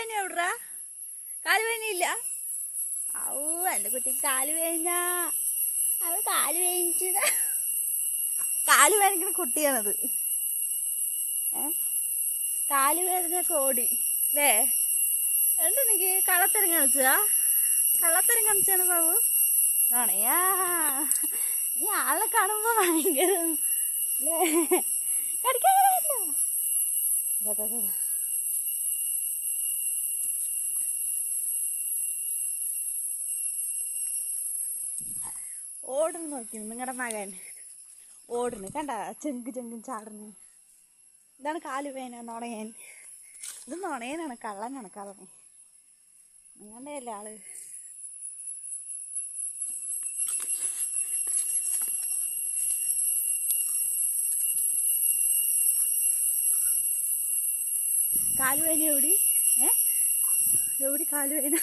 കാലുവേദന എവിടാ? കാലുവേദനയില്ല? ഔ എൻ്റെ കുട്ടിക്ക് കാലുവേദന. അവൾ കാലുവേദനിച്ചതാ. കാലുവേദനിക്കുന്ന കുട്ടിയാണത്. കാലുവേദനയൊക്കെ ഓടി അല്ലേ? എന്താ എനിക്ക് കള്ളത്തരം കാണിച്ചതാ? കള്ളത്തരം കാണിച്ചാണ് ബാബു. ആണയാ നീ ആളെ കാണുമ്പോ ഭയങ്കര അല്ലേ? കടിക്കാനല്ലോ. ഓടുന്നു നോക്കി നിങ്ങളുടെ മകൻ ഓടുന്നു കണ്ട, ചെങ്കും ചാടുന്നു. ഇതാണ് കാലുവേദന. നുണയൻ. ഇത് നുണയനാണ്, കള്ളനാണ്, കള്ളനെ. അങ്ങനെയല്ലേ ആള്. കാലുവേദന എവിടെ? എവിടെ കാലുവേദന?